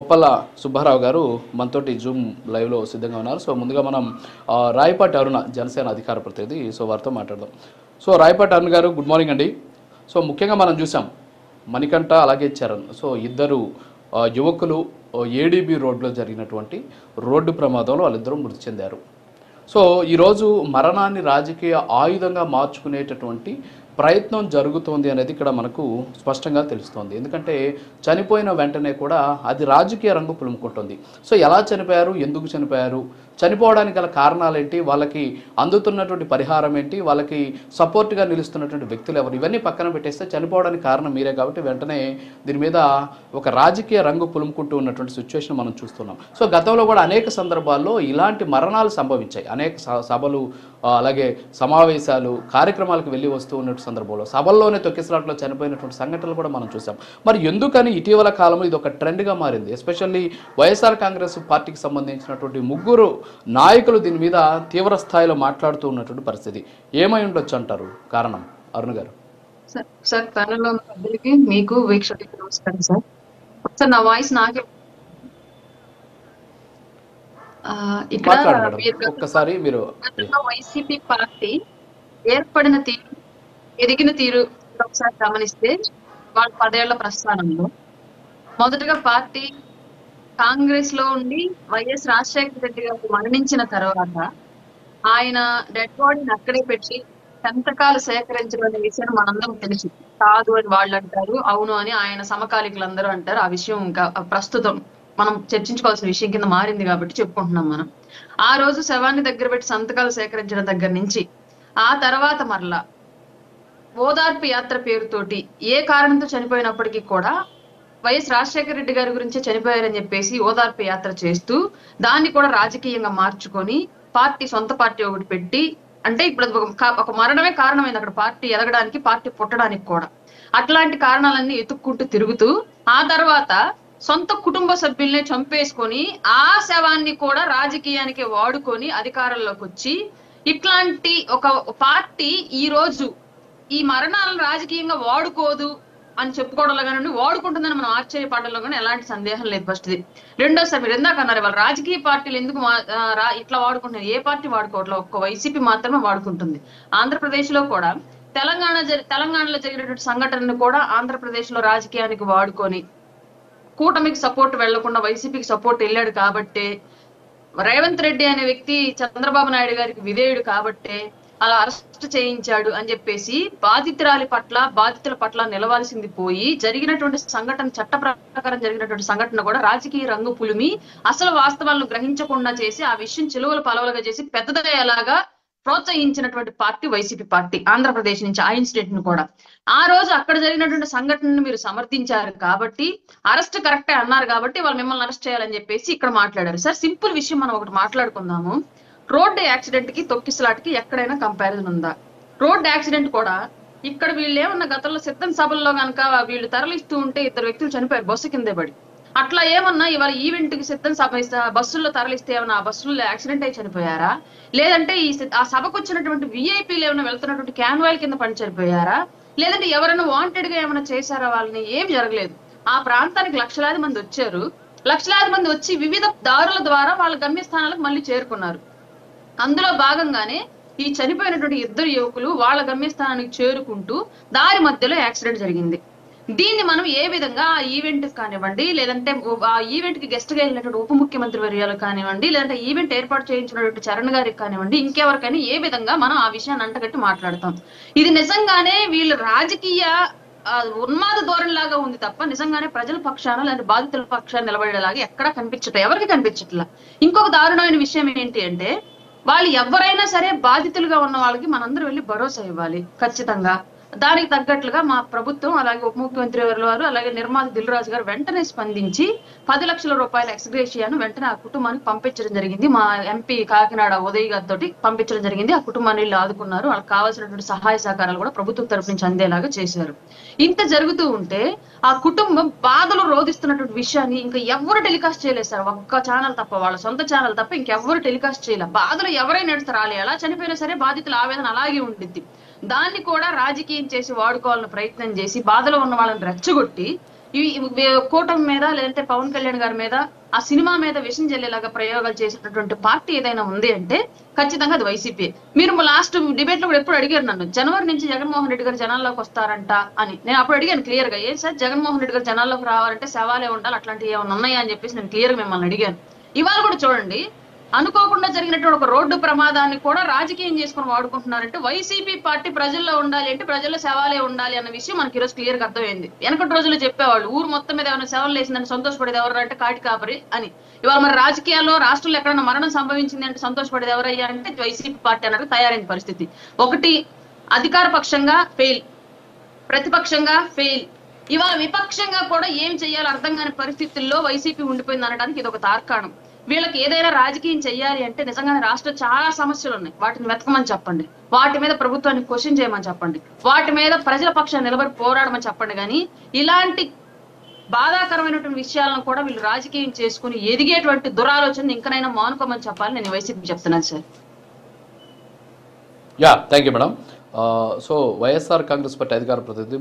ఉప్పల సుబ్బారావు గారు మనతోటి జూమ్ లైవ్లో సిద్ధంగా ఉన్నారు. సో ముందుగా మనం రాయపాటి అరుణ జనసేన అధికార ప్రతినిధి, సో వారితో మాట్లాడదాం. సో రాయపాటి అరుణ గారు, గుడ్ మార్నింగ్ అండి. సో ముఖ్యంగా మనం చూసాం మణికంఠ అలాగే చరణ్, సో ఇద్దరు యువకులు ఏడీబీ రోడ్లో జరిగినటువంటి రోడ్డు ప్రమాదంలో వాళ్ళిద్దరూ మృతి చెందారు. సో ఈరోజు మరణాన్ని రాజకీయ ఆయుధంగా మార్చుకునేటటువంటి ప్రయత్నం జరుగుతోంది అనేది ఇక్కడ మనకు స్పష్టంగా తెలుస్తోంది. ఎందుకంటే చనిపోయిన వెంటనే కూడా అది రాజకీయ రంగు పులుముకుంటుంది. సో ఎలా చనిపోయారు, ఎందుకు చనిపోయారు, చనిపోవడానికి గల కారణాలు ఏంటి, వాళ్ళకి అందుతున్నటువంటి పరిహారం ఏంటి, వాళ్ళకి సపోర్ట్గా నిలుస్తున్నటువంటి వ్యక్తులు ఎవరు, ఇవన్నీ పక్కన పెట్టేస్తే చనిపోవడానికి కారణం మీరే కాబట్టి వెంటనే దీని మీద ఒక రాజకీయ రంగు పులుముకుంటూ ఉన్నటువంటి సిచ్యువేషన్ మనం చూస్తున్నాం. సో గతంలో కూడా అనేక సందర్భాల్లో ఇలాంటి మరణాలు సంభవించాయి. అనేక సభలు అలాగే సమావేశాలు కార్యక్రమాలకు వెళ్ళి వస్తూ ఉన్నటువంటి సందర్భంలో సభల్లోనే తొక్కిసలాట్లో చనిపోయినటువంటి సంఘటనలు కూడా మనం చూసాం. మరి ఎందుకని ఇటీవల కాలంలో ఇది ఒక ట్రెండ్గా మారింది? ఎస్పెషల్లీ వైఎస్ఆర్ కాంగ్రెస్ పార్టీకి సంబంధించినటువంటి ముగ్గురు నాయకులు దీని మీద తీవ్ర స్థాయిలో మాట్లాడుతూ ఉన్నటువంటి పరిస్థితి ఏమై ఉండొచ్చు అంటారు కారణం? అరుణ్ గారు. సార్ ప్యానెల్లో ఉన్న పెద్దలకి, మీకు వీక్షకులకి నమస్కారం సార్. సార్ నా వాయిస్ నాకే ఇక్కడ ఒక్కసారి మీరు వైసీపీ పార్టీ ఏర్పడిన తీరు, ఎదిగిన తీరు ఒకసారి గమనిస్తే వాళ్ళ 10 ఏళ్ల ప్రస్థానంలో మొదటగా పార్టీ కాంగ్రెస్ లో ఉండి వైఎస్ రాజశేఖర రెడ్డి గారు మరణించిన తర్వాత ఆయన డెడ్ బాడీని అక్కడే పెట్టి సంతకాలు సేకరించడం అనే విషయం మనందరం తెలుసు. కాదు అని వాళ్ళు అంటారు, అవును అని ఆయన సమకాలీకులందరూ అంటారు. ఆ విషయం ఇంకా ప్రస్తుతం మనం చర్చించుకోవాల్సిన విషయం కింద మారింది కాబట్టి చెప్పుకుంటున్నాం. మనం ఆ రోజు శవాన్ని దగ్గర పెట్టి సంతకాలు సేకరించడం దగ్గర నుంచి ఆ తర్వాత మరలా ఓదార్పు యాత్ర పేరుతోటి ఏ కారణంతో చనిపోయినప్పటికీ కూడా వైఎస్ రాజశేఖర రెడ్డి గారి గురించి చనిపోయారని చెప్పేసి ఓదార్పు యాత్ర చేస్తూ దాన్ని కూడా రాజకీయంగా మార్చుకొని పార్టీ, సొంత పార్టీ ఒకటి పెట్టి, అంటే ఇప్పుడు ఒక మరణమే కారణమైంది అక్కడ పార్టీ ఎదగడానికి, పార్టీ పుట్టడానికి కూడా. అట్లాంటి కారణాలన్నీ ఎత్తుక్కుంటూ తిరుగుతూ ఆ తర్వాత సొంత కుటుంబ సభ్యుల్ని చంపేసుకొని ఆ శవాన్ని కూడా రాజకీయానికి వాడుకొని అధికారంలోకి వచ్చి ఇట్లాంటి ఒక పార్టీ ఈ రోజు ఈ మరణాలను రాజకీయంగా వాడుకోదు అని చెప్పుకోవడంలో కానీ వాడుకుంటుందని మనం ఆశ్చర్యపడడంలో కానీ ఎలాంటి సందేహం లేదు. ఫస్ట్ది. రెండోసారి మీరు ఎందాక అన్నారు వాళ్ళ రాజకీయ పార్టీలు ఎందుకు ఇట్లా వాడుకుంటున్నారు, ఏ పార్టీ వాడుకోవట్లేదు, ఒక్క వైసీపీ మాత్రమే వాడుకుంటుంది. ఆంధ్రప్రదేశ్ లో కూడా తెలంగాణలో జరిగినటువంటి సంఘటనను కూడా ఆంధ్రప్రదేశ్ లో రాజకీయానికి వాడుకొని కూటమికి సపోర్ట్ వెళ్లకుండా వైసీపీకి సపోర్ట్ వెళ్ళాడు కాబట్టే, రేవంత్ రెడ్డి అనే వ్యక్తి చంద్రబాబు నాయుడు గారికి విధేయుడు కాబట్టే అలా అరెస్ట్ చేయించాడు అని చెప్పేసి బాధితుల పట్ల నిలవాల్సింది పోయి జరిగినటువంటి సంఘటన, చట్ట ప్రకారం జరిగినటువంటి సంఘటన కూడా రాజకీయ రంగు పులిమి అసలు వాస్తవాలను గ్రహించకుండా చేసి ఆ విషయం చిలువలు పలవలుగా చేసి పెద్దదయ్యేలాగా ప్రోత్సహించినటువంటి పార్టీ వైసీపీ పార్టీ ఆంధ్రప్రదేశ్ నుంచి. ఆ ఇన్సిడెంట్ ను కూడా ఆ రోజు అక్కడ జరిగినటువంటి సంఘటనను మీరు సమర్థించారు కాబట్టి, అరెస్ట్ కరెక్టే అన్నారు కాబట్టి వాళ్ళు మిమ్మల్ని అరెస్ట్ చేయాలని చెప్పేసి ఇక్కడ మాట్లాడారు. సార్ సింపుల్ విషయం మనం ఒకటి మాట్లాడుకుందాము. రోడ్డు యాక్సిడెంట్ కి తొక్కిసలాటకి ఎక్కడైనా కంపారిజన్ ఉందా? రోడ్డు యాక్సిడెంట్ కూడా ఇక్కడ వీళ్ళు ఏమన్నా గతంలో సిద్ధం సభల్లో కనుక వీళ్ళు తరలిస్తూ ఉంటే 2 వ్యక్తులు చనిపోయారు బస్సు కిందే పడి. అట్లా ఏమన్నా ఇవాళ ఈవెంట్ కి సిద్ధం సభ బస్సుల్లో తరలిస్తే ఏమన్నా ఆ బస్సుల్లో యాక్సిడెంట్ అయి చనిపోయారా? లేదంటే ఆ సభకు వచ్చినటువంటి విఐపీలు ఏమైనా వెళ్తున్నటువంటి క్యాన్వాయిల్ కింద పని చనిపోయారా? లేదంటే ఎవరైనా వాంటెడ్ గా ఏమైనా చేశారా? వాళ్ళని ఏం జరగలేదు. ఆ ప్రాంతానికి లక్షలాది మంది వచ్చారు. లక్షలాది మంది వచ్చి వివిధ దారుల ద్వారా వాళ్ళ గమ్యస్థానాలకు మళ్ళీ చేరుకున్నారు. అందులో భాగంగానే ఈ చనిపోయినటువంటి 2 యువకులు వాళ్ళ గమ్యస్థానానికి చేరుకుంటూ దారి మధ్యలో యాక్సిడెంట్ జరిగింది. దీన్ని మనం ఏ విధంగా ఆ ఈవెంట్ కానివ్వండి, లేదంటే ఆ ఈవెంట్ కి గెస్ట్ గా వెళ్ళినటువంటి ఉప ముఖ్యమంత్రి వర్యాలు కానివ్వండి, లేదంటే ఈవెంట్ ఏర్పాటు చేయించినటువంటి చరణ్ గారికి కానివ్వండి, ఇంకెవరికైనా ఏ విధంగా మనం ఆ విషయాన్ని అంటగట్టి మాట్లాడతాం? ఇది నిజంగానే వీళ్ళు రాజకీయ ఉన్మాద ధోరణిలాగా ఉంది తప్ప నిజంగానే ప్రజల పక్షాన లేదా బాధితుల పక్షాన్ని నిలబడేలాగా ఎక్కడా కనిపించట్లేదు, ఎవరికి కనిపించట్లా. ఇంకొక దారుణమైన విషయం ఏంటి అంటే, వాళ్ళు ఎవరైనా సరే బాధితులుగా ఉన్న వాళ్ళకి మనందరూ వెళ్ళి భరోసా ఇవ్వాలి ఖచ్చితంగా. దానికి తగ్గట్లుగా మా ప్రభుత్వం, అలాగే ఉప ముఖ్యమంత్రి వారు, అలాగే నిర్మాత దిల్ రాజు గారు వెంటనే స్పందించి 10 లక్షల రూపాయల ఎక్స్గ్రేషియాను వెంటనే ఆ కుటుంబానికి పంపించడం జరిగింది. మా ఎంపీ కాకినాడ ఉదయ్ గారితో పంపించడం జరిగింది. ఆ కుటుంబాన్ని వీళ్ళు ఆదుకున్నారు. వాళ్ళకి కావాల్సినటువంటి సహాయ సహకారాలు కూడా ప్రభుత్వం తరపు నుంచి అందేలాగా చేశారు. ఇంత జరుగుతూ ఉంటే ఆ కుటుంబం బాధలు రోధిస్తున్నటువంటి విషయాన్ని ఇంకా ఎవరు టెలికాస్ట్ చేయలేదు సార్. ఒక్క ఛానల్ తప్ప, వాళ్ళ సొంత ఛానల్ తప్ప ఇంకెవ్వరు టెలికాస్ట్ చేయలేదు. బాధలు ఎవరైనా నడుస్తారు, ఎలా చనిపోయినా సరే బాధితుల ఆవేదన అలాగే ఉండిద్ది. దాన్ని కూడా రాజకీయం చేసి వాడుకోవాలని ప్రయత్నం చేసి బాధలో ఉన్న వాళ్ళని రెచ్చగొట్టి కూటమి మీద లేదంటే పవన్ కళ్యాణ్ గారి మీద ఆ సినిమా మీద విషం చెల్లేలాగా ప్రయోగాలు చేసేటటువంటి పార్టీ ఏదైనా ఉంది అంటే ఖచ్చితంగా అది వైసీపీ. మీరు లాస్ట్ డిబేట్ లో కూడా ఎప్పుడు అడిగారు నన్ను, జనవరి నుంచి జగన్మోహన్ రెడ్డి గారు జనాల్లోకి వస్తారంట అని. నేను అప్పుడు అడిగాను క్లియర్ గా, ఏ సార్ జగన్మోహన్ రెడ్డి గారు జనాల్లోకి రావాలంటే శవాలే ఉండాలి, అట్లాంటివి ఏమైనా ఉన్నాయా అని చెప్పేసి నేను క్లియర్ గా మిమ్మల్ని అడిగాను. ఇవాళ కూడా చూడండి, అనుకోకుండా జరిగినటువంటి ఒక రోడ్డు ప్రమాదాన్ని కూడా రాజకీయం చేసుకుని వాడుకుంటున్నారంటే వైసీపీ పార్టీ ప్రజల్లో ఉండాలి అంటే ప్రజల్లో శవాలే ఉండాలి అన్న విషయం మనకి ఈరోజు క్లియర్ గా అర్థమైంది. వెనకటి రోజుల్లో చెప్పేవాళ్ళు ఊరు మొత్తం మీద ఏమైనా శవాలు లేసిందని సంతోషపడేది ఎవరు అంటే కాటి కాపరి అని. ఇవాళ మరి రాజకీయాల్లో రాష్ట్రంలో ఎక్కడైనా మరణం సంభవించింది అంటే సంతోషపడేది ఎవరయ్యా అంటే వైసీపీ పార్టీ అన్నట్టు తయారైన పరిస్థితి. ఒకటి అధికార పక్షంగా ఫెయిల్, ప్రతిపక్షంగా ఫెయిల్, ఇవాళ విపక్షంగా కూడా ఏం చేయాలో అర్థం కాని పరిస్థితుల్లో వైసీపీ ఉండిపోయింది అనడానికి ఇది ఒక తార్కాణం. వీళ్ళకి ఏదైనా రాజకీయం చెయ్యాలి అంటే నిజంగానే రాష్ట్రం చాలా సమస్యలు ఉన్నాయి, వాటిని వెతకమని చెప్పండి, వాటి మీద ప్రభుత్వాన్ని క్వశ్చన్ చేయమని చెప్పండి, వాటి మీద ప్రజల పక్షాన్ని నిలబడి పోరాడమని చెప్పండి. కానీ ఇలాంటి బాధాకరమైనటువంటి విషయాలను కూడా వీళ్ళు రాజకీయం చేసుకుని ఎదిగేటువంటి దురాలోచన ఇంకనైనా మానుకోమని చెప్పాలి నేను వైసీపీ చెప్తున్నాను sir. Yeah, thank you madam. So YSR Congress party అధికార ప్రతినిధి